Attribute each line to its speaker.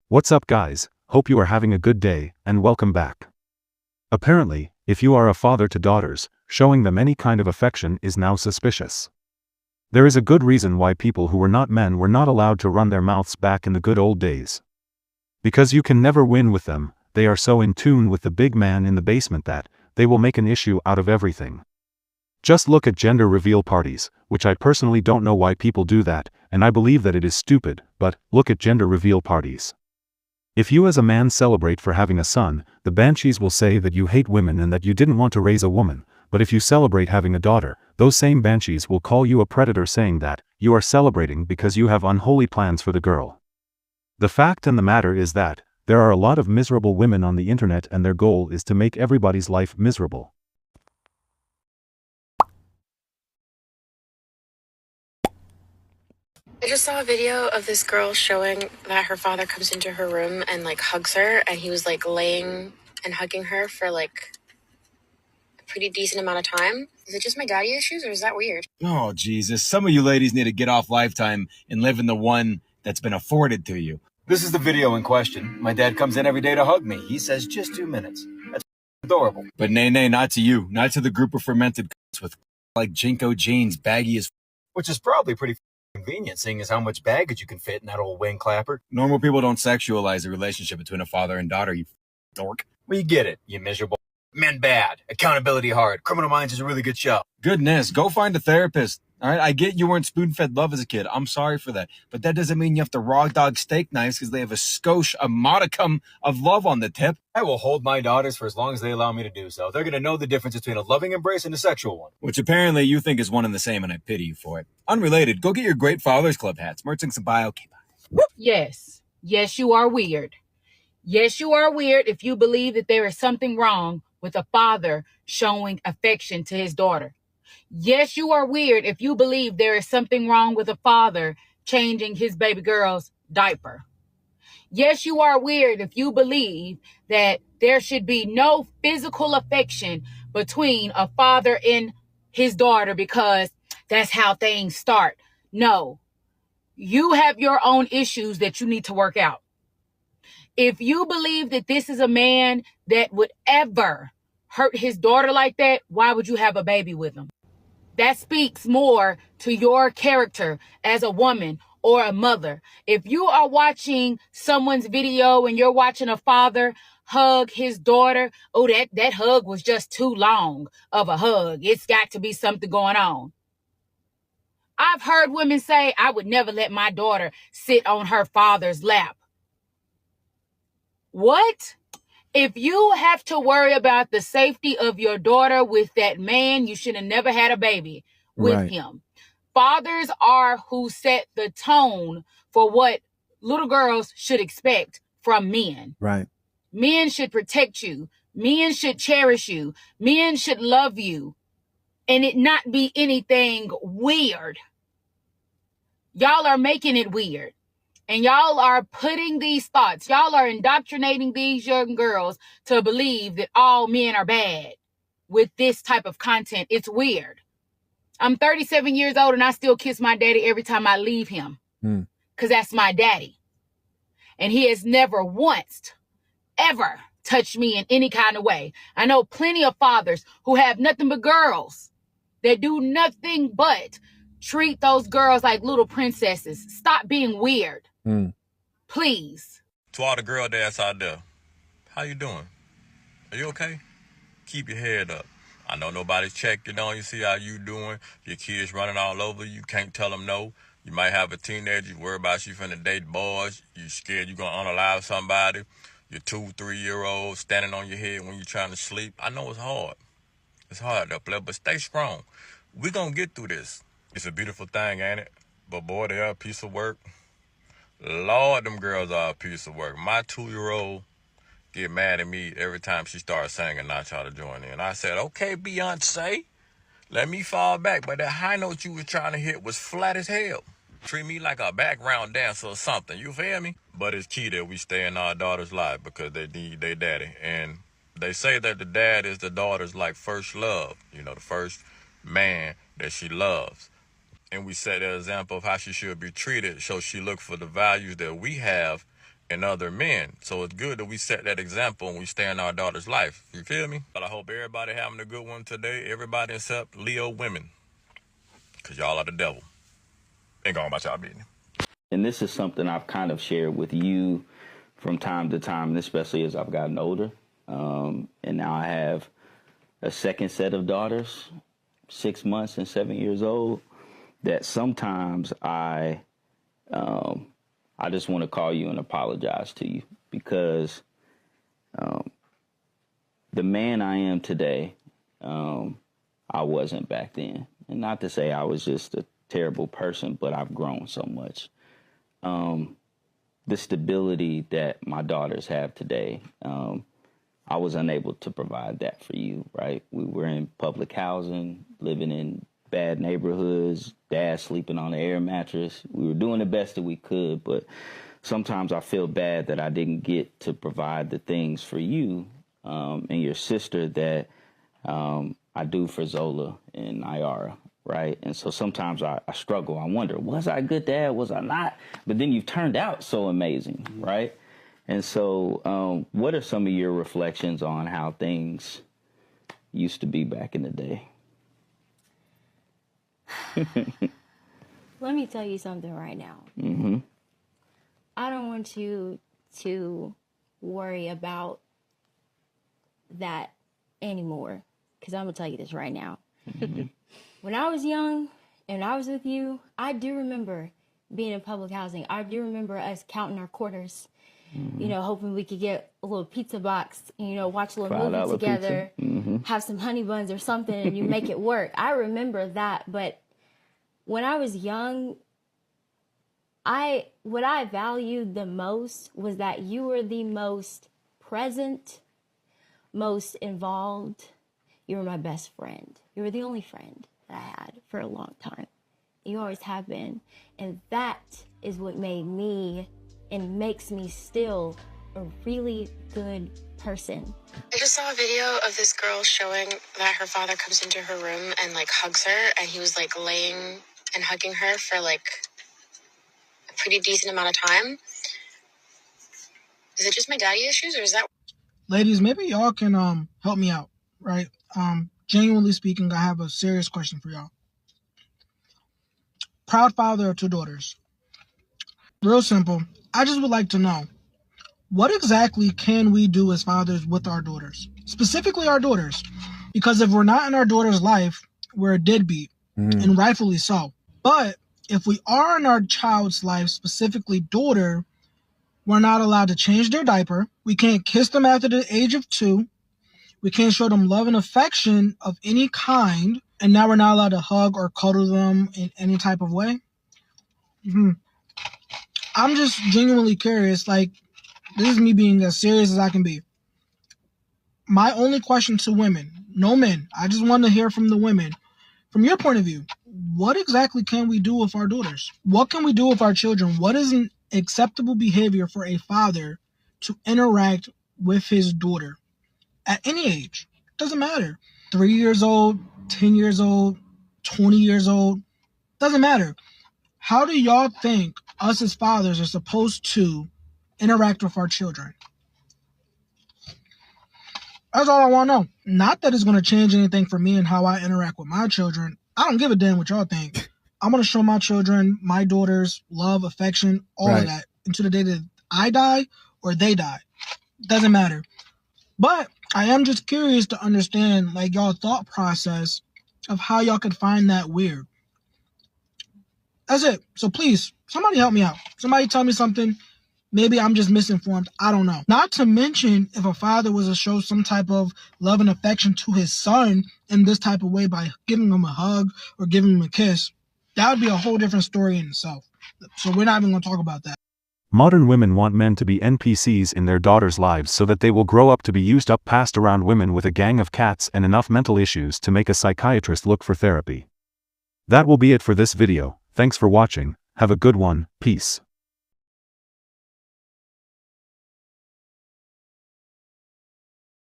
Speaker 1: What's up guys, hope you are having a good day, and welcome back. Apparently, if you are a father to daughters, showing them any kind of affection is now suspicious. There is a good reason why people who were not men were not allowed to run their mouths back in the good old days. Because you can never win with them, they are so in tune with the big man in the basement that, they will make an issue out of everything. Just look at gender reveal parties, which I personally don't know why people do that, and I believe that it is stupid, but, look at gender reveal parties. If you as a man celebrate for having a son, the banshees will say that you hate women and that you didn't want to raise a woman, but if you celebrate having a daughter, those same banshees will call you a predator saying that, you are celebrating because you have unholy plans for the girl. The fact and the matter is that, there are a lot of miserable women on the internet and their goal is to make everybody's life miserable.
Speaker 2: I just saw a video of this girl showing that her father comes into her room and like hugs her, and he was like laying and hugging her for like a pretty decent amount of time. Is it just my daddy issues or is that weird?
Speaker 3: Oh, Jesus. Some of you ladies need to get off Lifetime and live in the one that's been afforded to you. This is the video in question. My dad comes in every day to hug me. He says just 2 minutes. That's adorable. But nay, not to you. Not to the group of fermented with like Jinko jeans, baggy as which is probably pretty convenient, seeing as how much baggage you can fit in that old wing clapper. Normal people don't sexualize the relationship between a father and daughter, you dork. Well, you get it, you miserable. Men bad, accountability hard. Criminal Minds is a really good show. Goodness, go find a therapist. All right, I get you weren't spoon-fed love as a kid. I'm sorry for that. But that doesn't mean you have to raw dog steak knives because they have a modicum of love on the tip. I will hold my daughters for as long as they allow me to do so. They're going to know the difference between a loving embrace and a sexual one. Which apparently you think is one and the same, and I pity you for it. Unrelated, go get your Great Fathers Club hats. Merching some bio.
Speaker 4: Yes. Yes, you are weird. Yes, you are weird if you believe that there is something wrong with a father showing affection to his daughter. Yes, you are weird if you believe there is something wrong with a father changing his baby girl's diaper. Yes, you are weird if you believe that there should be no physical affection between a father and his daughter because that's how things start. No, you have your own issues that you need to work out. If you believe that this is a man that would ever hurt his daughter like that, why would you have a baby with him? That speaks more to your character as a woman or a mother. If you are watching someone's video and you're watching a father hug his daughter, oh, that hug was just too long of a hug. It's got to be something going on. I've heard women say, I would never let my daughter sit on her father's lap. What? If you have to worry about the safety of your daughter with that man, you should have never had a baby with him. Fathers are who set the tone for what little girls should expect from men.
Speaker 5: Right.
Speaker 4: Men should protect you. Men should cherish you. Men should love you. And it not be anything weird. Y'all are making it weird. And y'all are putting these thoughts, y'all are indoctrinating these young girls to believe that all men are bad with this type of content. It's weird. I'm 37 years old and I still kiss my daddy every time I leave him because that's my daddy. And he has never once, ever touched me in any kind of way. I know plenty of fathers who have nothing but girls that do nothing but treat those girls like little princesses. Stop being weird. Please.
Speaker 6: To all the girl dads out there, how you doing? Are you okay? Keep your head up. I know nobody's checking on you, see how you doing. Your kids running all over you, can't tell them no. You might have a teenager, you worry about you finna date boys. You scared you gonna unalive somebody. Your 2-3-year-old standing on your head when you're trying to sleep. I know it's hard. It's hard up there, but stay strong. We gonna get through this. It's a beautiful thing, ain't it? But boy, they are a piece of work. Lord, them girls are a piece of work. My 2-year-old get mad at me every time she starts singing and I try to join in. I said, okay, Beyonce, let me fall back. But that high note you was trying to hit was flat as hell. Treat me like a background dancer or something. You feel me? But it's key that we stay in our daughter's life because they need their daddy. And they say that the dad is the daughter's like first love. You know, the first man that she loves. And we set an example of how she should be treated, so she look for the values that we have and other men. So it's good that we set that example and we stay in our daughter's life. You feel me? But I hope everybody having a good one today. Everybody except Leo women. Because y'all are the devil. Ain't going about y'all business.
Speaker 5: And this is something I've kind of shared with you from time to time, and especially as I've gotten older. And now I have a second set of daughters, 6 months and 7 years old, that sometimes I just want to call you and apologize to you, because the man I am today, I wasn't back then. And not to say I was just a terrible person, but I've grown so much. The stability that my daughters have today, I was unable to provide that for you, right? We were in public housing, living in bad neighborhoods, dad sleeping on an air mattress. We were doing the best that we could, but sometimes I feel bad that I didn't get to provide the things for you and your sister that I do for Zola and Ayara, right? And so sometimes I struggle. I wonder, was I a good dad? Was I not? But then you've turned out so amazing, right? And so what are some of your reflections on how things used to be back in the day?
Speaker 7: Let me tell you something right now.
Speaker 5: Mm-hmm.
Speaker 7: I don't want you to worry about that anymore, because I'm going to tell you this right now.
Speaker 5: Mm-hmm.
Speaker 7: When I was young and I was with you, I do remember being in public housing. I do remember us counting our quarters, you know, hoping we could get a little pizza box, you know, watch a little movie together, have some honey buns or something, and you make it work. I remember that. But when I was young, what I valued the most was that you were the most present, most involved. You were my best friend. You were the only friend that I had for a long time. You always have been. And that is what made me and makes me still a really good person.
Speaker 2: I just saw a video of this girl showing that her father comes into her room and like hugs her, and he was like laying and hugging her for like a pretty decent amount of time. Is it just my daddy issues, or is that...
Speaker 8: Ladies, maybe y'all can help me out, right? Genuinely speaking, I have a serious question for y'all. Proud father of 2 daughters. Real simple. I just would like to know, what exactly can we do as fathers with our daughters? Specifically our daughters. Because if we're not in our daughter's life, we're a deadbeat, and rightfully so. But if we are in our child's life, specifically daughter, we're not allowed to change their diaper. We can't kiss them after the age of 2. We can't show them love and affection of any kind. And now we're not allowed to hug or cuddle them in any type of way. I'm just genuinely curious. Like, this is me being as serious as I can be. My only question to women, no men, I just want to hear from the women. From your point of view, what exactly can we do with our daughters? What can we do with our children? What is an acceptable behavior for a father to interact with his daughter at any age? Doesn't matter. 3 years old, 10 years old, 20 years old, doesn't matter. How do y'all think us as fathers are supposed to interact with our children? That's all I want to know. Not that it's going to change anything for me and how I interact with my children. I don't give a damn what y'all think. I'm going to show my children, my daughters, love, affection, all of that until the day that I die or they die. Doesn't matter. But I am just curious to understand, like, y'all thought process of how y'all could find that weird. That's it. So please, somebody help me out. Somebody tell me something. Maybe I'm just misinformed. I don't know. Not to mention, if a father was to show some type of love and affection to his son in this type of way by giving him a hug or giving him a kiss, that would be a whole different story in itself. So we're not even going to talk about that.
Speaker 1: Modern women want men to be NPCs in their daughters' lives so that they will grow up to be used up, passed around women with a gang of cats and enough mental issues to make a psychiatrist look for therapy. That will be it for this video. Thanks for watching. Have a good one. Peace.